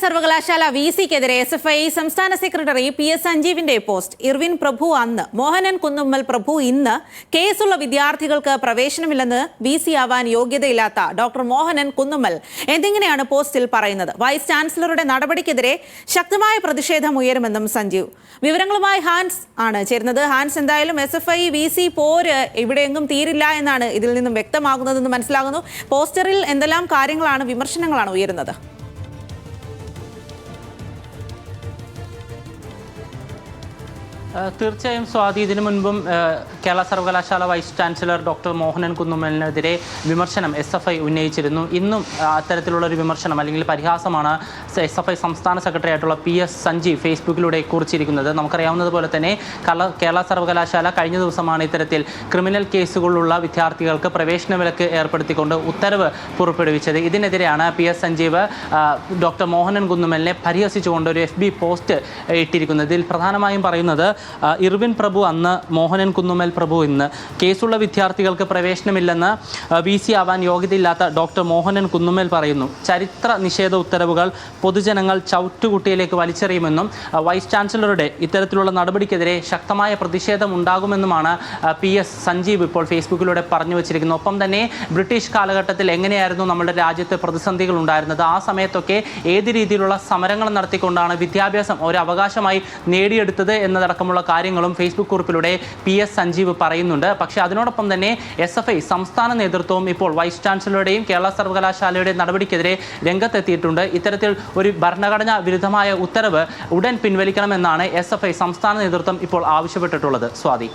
സർവകലാശാല വിസിക്കെതിരെ എസ്എഫ്ഐ സംസ്ഥാന secretary PS. സഞ്ജീവിന്റെ post. Irwin പ്രഭു അന്ന്, മോഹനൻ കുന്നുമ്മൽ പ്രഭു ഇന്ന്. കേസുള്ള വിദ്യാർത്ഥികൾക്ക് പ്രവേശനമില്ലെന്ന് വിസി ആവാൻ യോഗ്യതയില്ലാത്ത ഡോക്ടർ മോഹനൻ കുന്നുമ്മൽ എന്നിങ്ങനെയാണ് പോസ്റ്റിൽ പറയുന്നത്. വൈസ് ചാൻസലറുടെ നടപടിക്കെതിരെ ശക്തമായ പ്രതിഷേധം ഉയരുമെന്നും സഞ്ജീവ്. വിവരങ്ങളുമായി ഹാൻസ് ആണ് ചേരുന്നത്. ഹാൻസ്, എന്തായാലും എസ്എഫ്ഐ വിസി പോര് ഇവിടെയെങ്ങും തീരില്ല എന്നാണ് ഇതിൽ നിന്നും വ്യക്തമാകുന്നതെന്ന് മനസ്സിലാകുന്നു. പോസ്റ്ററിൽ എന്തെല്ലാം കാര്യങ്ങളാണ്, വിമർശനങ്ങളാണ് ഉയരുന്നത്? തീർച്ചയായും സ്വാതി, ഇതിനു മുൻപും കേരള സർവകലാശാല വൈസ് ചാൻസലർ ഡോക്ടർ മോഹനൻ കുന്നുമ്മലിനെതിരെ വിമർശനം എസ്എഫ്ഐ ഉന്നയിച്ചിരുന്നു. ഇന്നും അത്തരത്തിലുള്ളൊരു വിമർശനം അല്ലെങ്കിൽ പരിഹാസമാണ് എസ്എഫ്ഐ സംസ്ഥാന സെക്രട്ടറി ആയിട്ടുള്ള പി.എസ്. സഞ്ജീവ് ഫേസ്ബുക്കിലൂടെ കുറിച്ചിരിക്കുന്നത്. നമുക്കറിയാവുന്നതുപോലെ തന്നെ കേരള സർവകലാശാല കഴിഞ്ഞ ദിവസമാണ് ഇത്തരത്തിൽ ക്രിമിനൽ കേസുകളുള്ള വിദ്യാർത്ഥികൾക്ക് പ്രവേശന വിലക്ക് ഏർപ്പെടുത്തിക്കൊണ്ട് ഉത്തരവ് പുറപ്പെടുവിച്ചത്. ഇതിനെതിരെയാണ് പി.എസ്. സഞ്ജീവ് ഡോക്ടർ മോഹനൻ കുന്നുമ്മലിനെ പരിഹസിച്ചുകൊണ്ട് ഒരു FB പോസ്റ്റ് ഇട്ടിരിക്കുന്നത്. ഇതിൽ പ്രധാനമായും പറയുന്നത്, ഇർവിൻ പ്രഭു അന്ന്, മോഹനൻ കുന്നുമ്മൽ പ്രഭു ഇന്ന്. കേസുള്ള വിദ്യാർത്ഥികൾക്ക് പ്രവേശനമില്ലെന്ന് വിസി ആവാൻ യോഗ്യതയില്ലാത്ത ഡോക്ടർ മോഹനൻ കുന്നുമ്മൽ പറയുന്നു. ചരിത്ര നിഷേധ ഉത്തരവുകൾ പൊതുജനങ്ങൾ ചവിട്ടുകുട്ടിയിലേക്ക് വലിച്ചെറിയുമെന്നും വൈസ് ചാൻസലറുടെ ഇത്തരത്തിലുള്ള നടപടിക്കെതിരെ ശക്തമായ പ്രതിഷേധം ഉണ്ടാകുമെന്നുമാണ് പി.എസ്. സഞ്ജീവ് ഇപ്പോൾ ഫേസ്ബുക്കിലൂടെ പറഞ്ഞു വച്ചിരിക്കുന്നത്. ഒപ്പം തന്നെ ബ്രിട്ടീഷ് കാലഘട്ടത്തിൽ എങ്ങനെയായിരുന്നു നമ്മുടെ രാജ്യത്ത് പ്രതിസന്ധികൾ ഉണ്ടായിരുന്നത്, ആ സമയത്തൊക്കെ ഏത് രീതിയിലുള്ള സമരങ്ങൾ നടത്തിക്കൊണ്ടാണ് വിദ്യാഭ്യാസം ഒരു അവകാശമായി നേടിയെടുത്തത് എന്നതടക്കമുള്ള കാര്യങ്ങളും ഫേസ്ബുക്ക് കുറിപ്പിലൂടെ പി.എസ്. സഞ്ജീവ് പറയുന്നുണ്ട്. പക്ഷേ അതിനോടൊപ്പം തന്നെ എസ്എഫ്ഐ സംസ്ഥാന നേതൃത്വവും ഇപ്പോൾ വൈസ് ചാൻസലറുടെയും കേരള സർവകലാശാലയുടെയും നടപടിക്കെതിരെ രംഗത്തെത്തിയിട്ടുണ്ട്. ഇത്തരത്തിൽ ഒരു ഭരണഘടനാ വിരുദ്ധമായ ഉത്തരവ് ഉടൻ പിൻവലിക്കണമെന്നാണ് എസ്എഫ്ഐ സംസ്ഥാന നേതൃത്വം ഇപ്പോൾ ആവശ്യപ്പെട്ടിട്ടുള്ളത്. സ്വാതി.